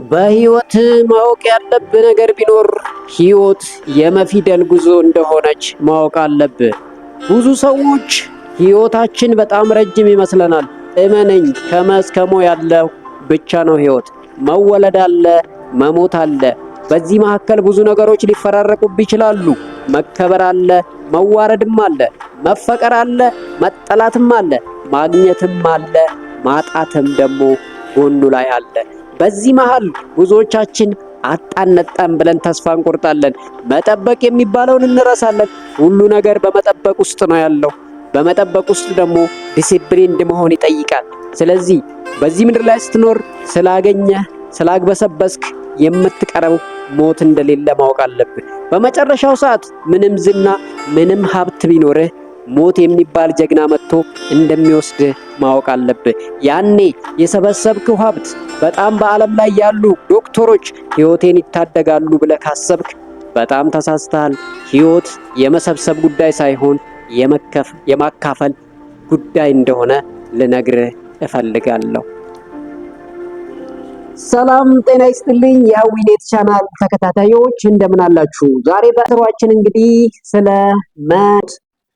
በህይወት ማወቅ ያለብህ ነገር ቢኖር ህይወት የመፊደል ጉዞ እንደሆነች ማወቅ አለብህ። ብዙ ሰዎች ህይወታችን በጣም ረጅም ይመስለናል። እመነኝ፣ ከመስከሞ ያለው ብቻ ነው ህይወት። መወለድ አለ፣ መሞት አለ። በዚህ መካከል ብዙ ነገሮች ሊፈራረቁብህ ይችላሉ። መከበር አለ፣ መዋረድም አለ፣ መፈቀር አለ፣ መጠላትም አለ፣ ማግኘትም አለ፣ ማጣትም ደግሞ ጎኑ ላይ አለ። በዚህ መሃል ብዙዎቻችን አጣን ብለን ተስፋ እንቆርጣለን። መጠበቅ የሚባለውን እንረሳለን። ሁሉ ነገር በመጠበቅ ውስጥ ነው ያለው። በመጠበቅ ውስጥ ደግሞ ዲሲፕሊንድ መሆን ይጠይቃል። ስለዚህ በዚህ ምድር ላይ ስትኖር ስላገኘህ ስላግበሰበስክ የምትቀረው ሞት እንደሌለ ማወቅ አለብህ። በመጨረሻው ሰዓት ምንም ዝና ምንም ሀብት ቢኖርህ ሞት የሚባል ጀግና መጥቶ እንደሚወስድህ ማወቅ አለብህ። ያኔ የሰበሰብከው ሀብት በጣም በዓለም ላይ ያሉ ዶክተሮች ሕይወቴን ይታደጋሉ ብለህ ካሰብክ በጣም ተሳስተሃል። ሕይወት የመሰብሰብ ጉዳይ ሳይሆን የማካፈል ጉዳይ እንደሆነ ልነግርህ እፈልጋለሁ። ሰላም ጤና ይስጥልኝ የሀዊኔት ቻናል ተከታታዮች እንደምን አላችሁ? ዛሬ በስራችን እንግዲህ ስለ ሞት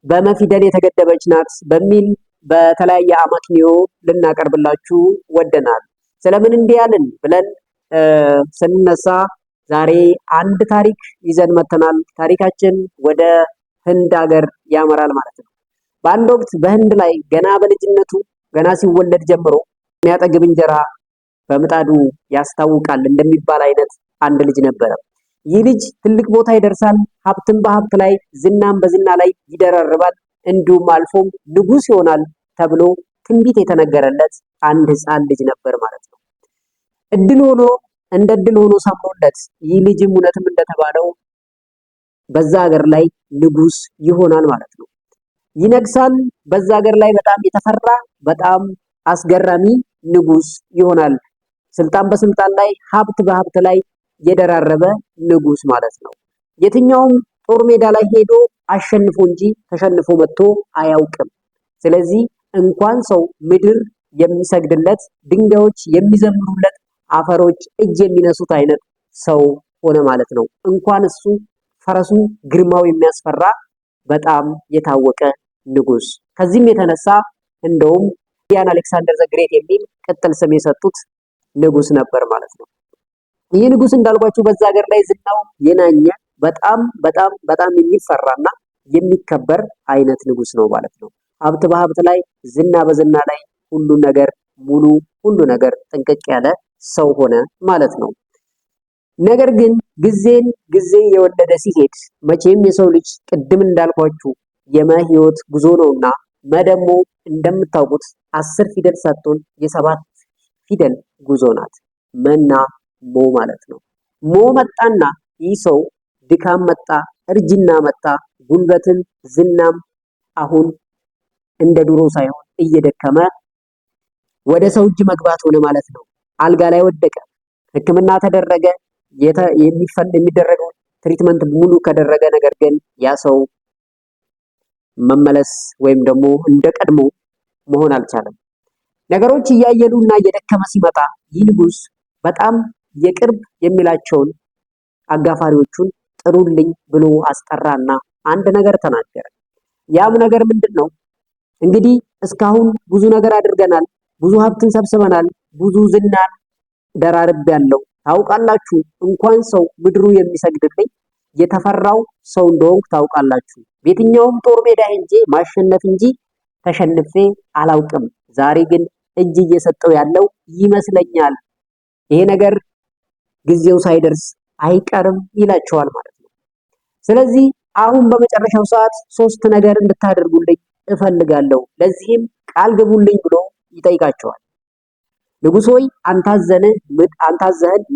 በመፊደል የተገደበች ናት በሚል በተለያየ አመክንዮ ልናቀርብላችሁ ወደናል። ስለምን እንዲህ ያልን ብለን ስንነሳ ዛሬ አንድ ታሪክ ይዘን መተናል። ታሪካችን ወደ ህንድ ሀገር ያመራል ማለት ነው። በአንድ ወቅት በህንድ ላይ ገና በልጅነቱ ገና ሲወለድ ጀምሮ የሚያጠግብ እንጀራ በምጣዱ ያስታውቃል እንደሚባል አይነት አንድ ልጅ ነበረ። ይህ ልጅ ትልቅ ቦታ ይደርሳል። ሀብትን በሀብት ላይ ዝናም በዝና ላይ ይደራርባል። እንዲሁም አልፎም ንጉስ ይሆናል ተብሎ ትንቢት የተነገረለት አንድ ህፃን ልጅ ነበር ማለት ነው። እድል ሆኖ ሰምሮለት ይህ ልጅም እውነትም እንደተባለው በዛ ሀገር ላይ ንጉስ ይሆናል ማለት ነው። ይነግሳል። በዛ ሀገር ላይ በጣም የተፈራ በጣም አስገራሚ ንጉስ ይሆናል። ስልጣን በስልጣን ላይ ሀብት በሀብት ላይ የደራረበ ንጉስ ማለት ነው። የትኛውም ጦር ሜዳ ላይ ሄዶ አሸንፎ እንጂ ተሸንፎ መጥቶ አያውቅም። ስለዚህ እንኳን ሰው ምድር የሚሰግድለት ድንጋዮች የሚዘምሩለት አፈሮች እጅ የሚነሱት አይነት ሰው ሆነ ማለት ነው። እንኳን እሱ ፈረሱ ግርማው የሚያስፈራ በጣም የታወቀ ንጉስ። ከዚህም የተነሳ እንደውም ዲያን አሌክሳንደር ዘግሬት የሚል ቅጥል ስም የሰጡት ንጉስ ነበር ማለት ነው። ይህ ንጉስ እንዳልኳችሁ በዛ ሀገር ላይ ዝናው የናኘ በጣም የሚፈራና የሚከበር አይነት ንጉስ ነው ማለት ነው። ሀብት በሀብት ላይ ዝና በዝና ላይ ሁሉ ነገር ሙሉ ሁሉ ነገር ጥንቅቅ ያለ ሰው ሆነ ማለት ነው። ነገር ግን ጊዜ የወለደ ሲሄድ መቼም የሰው ልጅ ቅድም እንዳልኳችሁ የመህይወት ጉዞ ነውና ደግሞ እንደምታውቁት 10 ፊደል ሳትሆን የ7 ፊደል ጉዞ ናት። መና ሞ ማለት ነው። ሞ መጣና ይህ ሰው ድካም መጣ፣ እርጅና መጣ፣ ጉልበትን ዝናም አሁን እንደ ድሮ ሳይሆን እየደከመ ወደ ሰው እጅ መግባት ሆነ ማለት ነው። አልጋ ላይ ወደቀ። ሕክምና ተደረገ። የሚደረገው ትሪትመንት ሙሉ ከደረገ ነገር ግን ያ ሰው መመለስ ወይም ደግሞ እንደ ቀድሞ መሆን አልቻለም። ነገሮች እያየሉና እየደከመ ሲመጣ ይህ ንጉስ በጣም የቅርብ የሚላቸውን አጋፋሪዎቹን ጥሩልኝ ብሎ አስጠራና አንድ ነገር ተናገረ። ያም ነገር ምንድነው? እንግዲህ እስካሁን ብዙ ነገር አድርገናል፣ ብዙ ሀብትን ሰብስበናል፣ ብዙ ዝናን ደራርቤያለሁ። ታውቃላችሁ እንኳን ሰው ምድሩ የሚሰግድልኝ የተፈራው ሰው እንደሆንኩ ታውቃላችሁ። በየትኛውም ጦር ሜዳ ሄጄ ማሸነፍ እንጂ ተሸንፌ አላውቅም። ዛሬ ግን እጅ እየሰጠው ያለው ይመስለኛል። ይሄ ነገር ጊዜው ሳይደርስ አይቀርም ይላቸዋል ማለት ነው። ስለዚህ አሁን በመጨረሻው ሰዓት 3 ነገር እንድታደርጉልኝ እፈልጋለሁ፣ ለዚህም ቃል ግቡልኝ ብሎ ይጠይቃቸዋል። ንጉሥ ሆይ አንታዘህን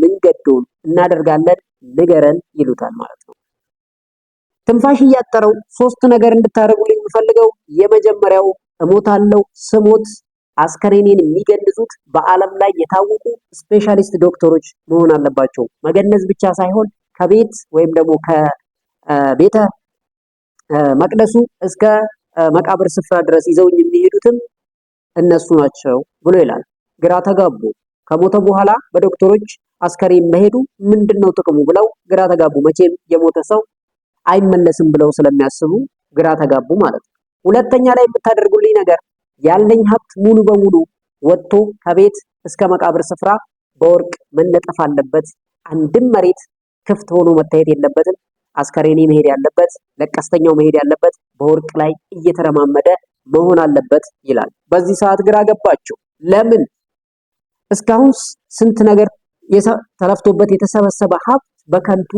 ምን ገዶን እናደርጋለን ንገረን ይሉታል ማለት ነው። ትንፋሽ እያጠረው 3 ነገር እንድታደርጉልኝ የምፈልገው የመጀመሪያው እሞታለሁ፣ ስሞት አስከሬኔን የሚገንዙት በዓለም ላይ የታወቁ ስፔሻሊስት ዶክተሮች መሆን አለባቸው። መገነዝ ብቻ ሳይሆን ከቤት ወይም ደግሞ ከቤተ መቅደሱ እስከ መቃብር ስፍራ ድረስ ይዘውኝ የሚሄዱትም እነሱ ናቸው ብሎ ይላል። ግራ ተጋቡ። ከሞተ በኋላ በዶክተሮች አስከሬን መሄዱ ምንድነው ጥቅሙ ብለው ግራ ተጋቡ። መቼም የሞተ ሰው አይመለስም ብለው ስለሚያስቡ ግራ ተጋቡ ማለት ነው። ሁለተኛ ላይ የምታደርጉልኝ ነገር ያለኝ ሀብት ሙሉ በሙሉ ወጥቶ ከቤት እስከ መቃብር ስፍራ በወርቅ መነጠፍ አለበት። አንድም መሬት ክፍት ሆኖ መታየት የለበትም። አስከሬኔ መሄድ ያለበት፣ ለቀስተኛው መሄድ ያለበት በወርቅ ላይ እየተረማመደ መሆን አለበት ይላል። በዚህ ሰዓት ግራ ገባቸው። ለምን እስካሁን ስንት ነገር ተለፍቶበት የተሰበሰበ ሀብት በከንቱ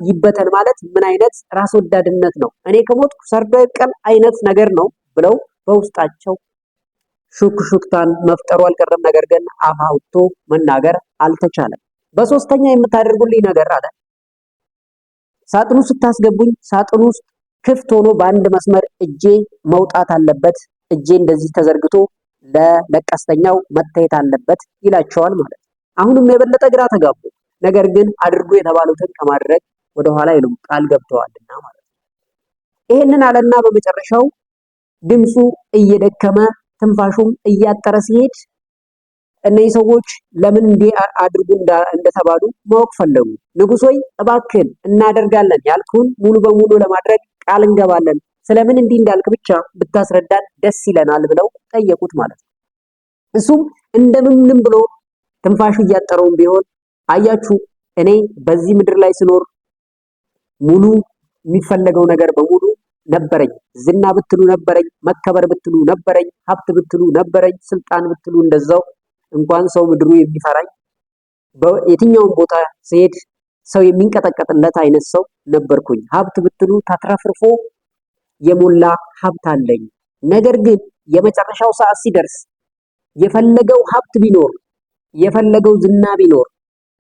ይበተን ማለት ምን አይነት ራስ ወዳድነት ነው? እኔ ከሞትኩ ሰርዶ ይብቀል አይነት ነገር ነው ብለው በውስጣቸው ሹክሹክታን መፍጠሩ አልቀረም። ነገር ግን አፍ አውጥቶ መናገር አልተቻለም። በሶስተኛ የምታደርጉልኝ ነገር አለ ሳጥኑ ስታስገቡኝ ሳጥኑ ውስጥ ክፍት ሆኖ በአንድ መስመር እጄ መውጣት አለበት። እጄ እንደዚህ ተዘርግቶ ለቀስተኛው መታየት አለበት ይላቸዋል ማለት ነው። አሁንም የበለጠ ግራ ተጋቡ። ነገር ግን አድርጎ የተባሉትን ከማድረግ ወደኋላ አይሉም፣ ቃል ገብተዋልና ማለት ነው። ይሄንን አለና በመጨረሻው ድምፁ እየደከመ ትንፋሹም እያጠረ ሲሄድ እነዚህ ሰዎች ለምን እንዲህ አድርጉ እንደተባሉ ማወቅ ፈለጉ። ንጉሥ ሆይ እባክህን እናደርጋለን ያልኩን ሙሉ በሙሉ ለማድረግ ቃል እንገባለን፣ ስለምን እንዲህ እንዳልክ ብቻ ብታስረዳን ደስ ይለናል ብለው ጠየቁት ማለት ነው። እሱም እንደምንም ብሎ ትንፋሹ እያጠረውም ቢሆን አያችሁ እኔ በዚህ ምድር ላይ ስኖር ሙሉ የሚፈለገው ነገር በሙሉ ነበረኝ። ዝና ብትሉ ነበረኝ፣ መከበር ብትሉ ነበረኝ፣ ሀብት ብትሉ ነበረኝ፣ ስልጣን ብትሉ እንደዛው። እንኳን ሰው ምድሩ የሚፈራኝ በየትኛውም ቦታ ሲሄድ ሰው የሚንቀጠቀጥለት አይነት ሰው ነበርኩኝ። ሀብት ብትሉ ተትረፍርፎ የሞላ ሀብት አለኝ። ነገር ግን የመጨረሻው ሰዓት ሲደርስ የፈለገው ሀብት ቢኖር፣ የፈለገው ዝና ቢኖር፣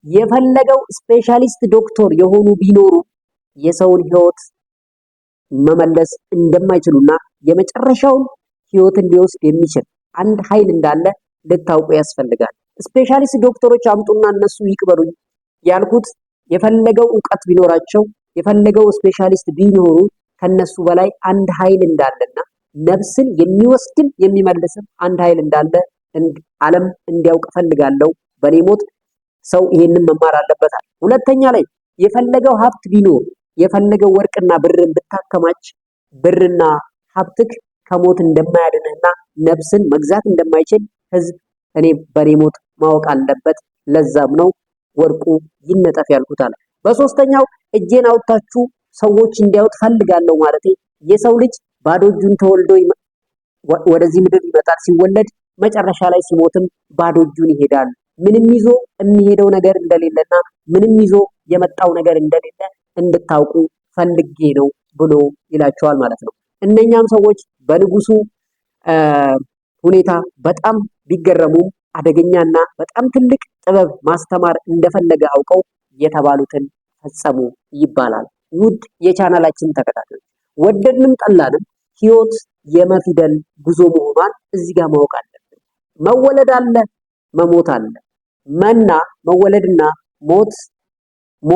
የፈለገው ስፔሻሊስት ዶክተር የሆኑ ቢኖሩ የሰውን ህይወት መመለስ እንደማይችሉና የመጨረሻውን ህይወትን ሊወስድ የሚችል አንድ ኃይል እንዳለ ልታውቁ ያስፈልጋል። ስፔሻሊስት ዶክተሮች አምጡና እነሱ ይቅበሩኝ ያልኩት የፈለገው ዕውቀት ቢኖራቸው የፈለገው ስፔሻሊስት ቢኖሩ ከነሱ በላይ አንድ ኃይል እንዳለና ነፍስን የሚወስድም የሚመልስም አንድ ኃይል እንዳለ ዓለም እንዲያውቅ ፈልጋለሁ። በኔ ሞት ሰው ይሄንን መማር አለበታል። ሁለተኛ ላይ የፈለገው ሀብት ቢኖር የፈለገው ወርቅና ብርን ብታከማች ብርና ሀብትክ ከሞት እንደማያድንህና ነፍስን መግዛት እንደማይችል ህዝብ እኔ በኔ ሞት ማወቅ አለበት። ለዛም ነው ወርቁ ይነጠፍ ያልኩት አለ። በሶስተኛው እጄን አውጥታችሁ ሰዎች እንዲያውጥ ፈልጋለሁ ማለቴ የሰው ልጅ ባዶ እጁን ተወልዶ ወደዚህ ምድር ይመጣል። ሲወለድ መጨረሻ ላይ ሲሞትም ባዶ እጁን ይሄዳል። ምንም ይዞ የሚሄደው ነገር እንደሌለና ምንም ይዞ የመጣው ነገር እንደሌለ እንድታውቁ ፈልጌ ነው ብሎ ይላቸዋል ማለት ነው። እነኛም ሰዎች በንጉሱ ሁኔታ በጣም ቢገረሙም አደገኛና በጣም ትልቅ ጥበብ ማስተማር እንደፈለገ አውቀው የተባሉትን ፈጸሙ ይባላል። ውድ የቻናላችን ተከታታዮች ወደድንም ጠላንም ህይወት የመፊደል ጉዞ መሆኗን እዚህ ጋር ማወቅ አለብን። መወለድ አለ፣ መሞት አለ። መና መወለድና ሞት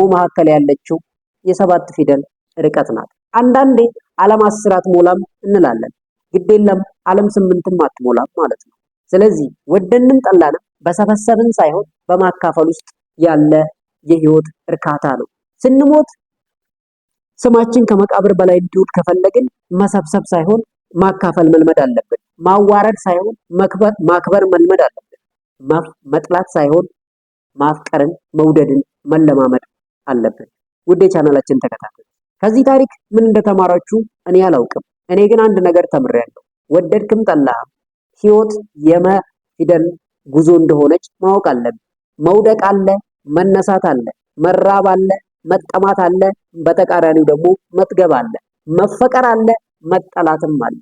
መካከል ያለችው የሰባት ፊደል ርቀት ናት። አንዳንዴ ዓለም 10 አትሞላም እንላለን። ግዴለም ዓለም 8ም አትሞላም ማለት ነው። ስለዚህ ወደንም ጠላንም በሰበሰብን ሳይሆን በማካፈል ውስጥ ያለ የህይወት እርካታ ነው። ስንሞት ስማችን ከመቃብር በላይ እንዲውል ከፈለግን መሰብሰብ ሳይሆን ማካፈል መልመድ አለብን። ማዋረድ ሳይሆን ማክበር መልመድ አለብን። መጥላት ሳይሆን ማፍቀርን መውደድን መለማመድ አለብን። ውድ የቻናላችን ተከታታዮች ከዚህ ታሪክ ምን እንደተማራችሁ እኔ አላውቅም። እኔ ግን አንድ ነገር ተምሬያለሁ። ወደድክም ጠላህም ህይወት የመፊደል ጉዞ እንደሆነች ማወቅ አለብን። መውደቅ አለ፣ መነሳት አለ፣ መራብ አለ፣ መጠማት አለ፣ በተቃራኒው ደግሞ መጥገብ አለ። መፈቀር አለ፣ መጠላትም አለ።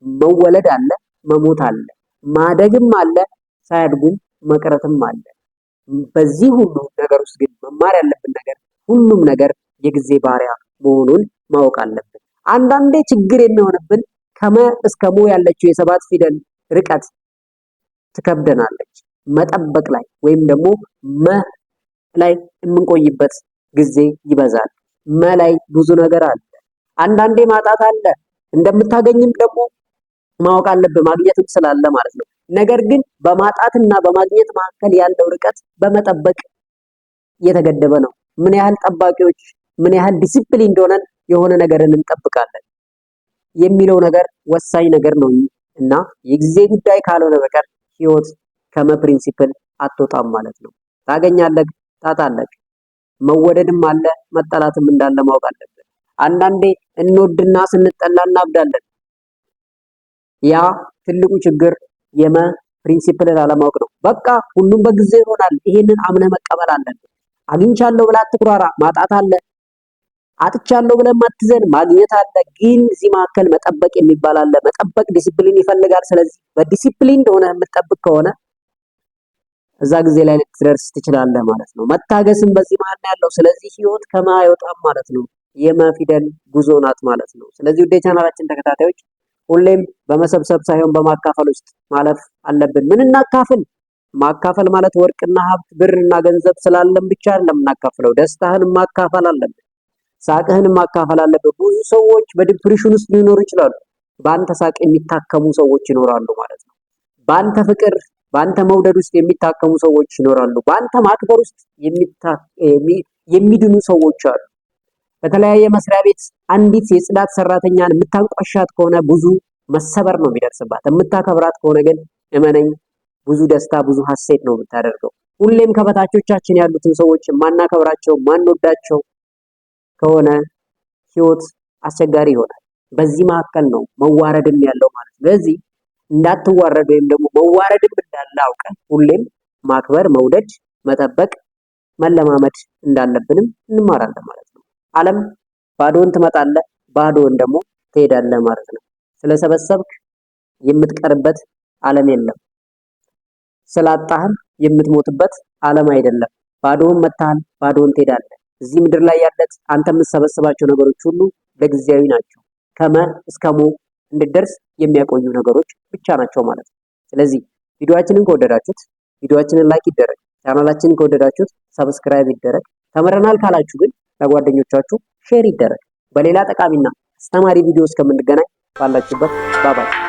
መወለድ አለ፣ መሞት አለ። ማደግም አለ፣ ሳያድጉም መቅረትም አለ። በዚህ ሁሉ ነገር ውስጥ ግን መማር ያለብን ነገር ሁሉም ነገር የጊዜ ባሪያ መሆኑን ማወቅ አለብን። አንዳንዴ ችግር የሚሆንብን ከመ እስከ ሞ ያለችው የሰባት ፊደል ርቀት ትከብደናለች። መጠበቅ ላይ ወይም ደግሞ መ ላይ የምንቆይበት ጊዜ ይበዛል። መ ላይ ብዙ ነገር አለ። አንዳንዴ ማጣት አለ። እንደምታገኝም ደግሞ ማወቅ አለብን፣ ማግኘትም ስላለ ማለት ነው። ነገር ግን በማጣትና በማግኘት መካከል ያለው ርቀት በመጠበቅ የተገደበ ነው። ምን ያህል ጠባቂዎች፣ ምን ያህል ዲሲፕሊን እንደሆነን የሆነ ነገርን እንጠብቃለን የሚለው ነገር ወሳኝ ነገር ነው እና የጊዜ ጉዳይ ካልሆነ በቀር ህይወት ከመፕሪንሲፕል አትወጣም ማለት ነው። ታገኛለህ፣ ታጣለህ። መወደድም አለ መጠላትም እንዳለ ማወቅ አለብን። አንዳንዴ እንወድና ስንጠላ እናብዳለን። ያ ትልቁ ችግር ፕሪንሲፕልን አለማወቅ ነው። በቃ ሁሉም በጊዜ ይሆናል። ይሄንን አምነህ መቀበል አለብን። አግኝቻለሁ ብለህ አትኩራራ፣ ማጣት አለ። አጥቻለሁ ብለህ አትዘን፣ ማግኘት አለ። ግን እዚህ መካከል መጠበቅ የሚባል አለ። መጠበቅ ዲሲፕሊን ይፈልጋል። ስለዚህ በዲሲፕሊን እንደሆነ የምትጠብቅ ከሆነ እዛ ጊዜ ላይ ልትደርስ ትችላለህ ማለት ነው። መታገስም በዚህ መሀል ያለው። ስለዚህ ህይወት ከማይወጣም ማለት ነው። የመፊደል ጉዞ ናት ማለት ነው። ስለዚህ ውድ የቻናላችን ተከታታዮች ሁሌም በመሰብሰብ ሳይሆን በማካፈል ውስጥ ማለፍ አለብን። ምን እናካፍል? ማካፈል ማለት ወርቅና ሀብት ብርና ገንዘብ ስላለን ብቻ አይደለም እናካፍለው። ደስታህን ማካፈል አለብን። ሳቅህን ማካፈል አለብን። ብዙ ሰዎች በዲፕሬሽን ውስጥ ሊኖሩ ይችላሉ። በአንተ ሳቅ የሚታከሙ ሰዎች ይኖራሉ ማለት ነው። በአንተ ፍቅር፣ በአንተ መውደድ ውስጥ የሚታከሙ ሰዎች ይኖራሉ። በአንተ ማክበር ውስጥ የሚድኑ ሰዎች አሉ። በተለያየ መስሪያ ቤት አንዲት የጽዳት ሰራተኛን የምታንቋሻት ከሆነ ብዙ መሰበር ነው የሚደርስባት። የምታከብራት ከሆነ ግን እመነኝ ብዙ ደስታ፣ ብዙ ሀሴት ነው የምታደርገው። ሁሌም ከበታቾቻችን ያሉትን ሰዎች ማናከብራቸው፣ ማንወዳቸው ከሆነ ህይወት አስቸጋሪ ይሆናል። በዚህ መካከል ነው መዋረድም ያለው ማለት ነው። ስለዚህ እንዳትዋረድ ወይም ደግሞ መዋረድም እንዳለ አውቀን ሁሌም ማክበር፣ መውደድ፣ መጠበቅ መለማመድ እንዳለብንም እንማራለን ማለት ነው። ዓለም ባዶን ትመጣለህ፣ ባዶን ደግሞ ትሄዳለህ ማለት ነው። ስለሰበሰብክ የምትቀርበት ዓለም የለም። ስላጣህም የምትሞትበት ዓለም አይደለም። ባዶን መታል፣ ባዶን ትሄዳለህ። እዚህ ምድር ላይ ያለት አንተ የምትሰበስባቸው ነገሮች ሁሉ ለጊዜያዊ ናቸው። ከመ እስከ ሞ እንድትደርስ የሚያቆዩ ነገሮች ብቻ ናቸው ማለት ነው። ስለዚህ ቪዲዮአችንን ከወደዳችሁት ቪዲዮአችንን ላይክ ይደረግ፣ ቻናላችንን ከወደዳችሁት ሰብስክራይብ ይደረግ። ተምረናል ካላችሁ ግን ለጓደኞቻችሁ ሼር ይደረግ። በሌላ ጠቃሚና አስተማሪ ቪዲዮ እስከምንገናኝ ባላችሁበት ባባይ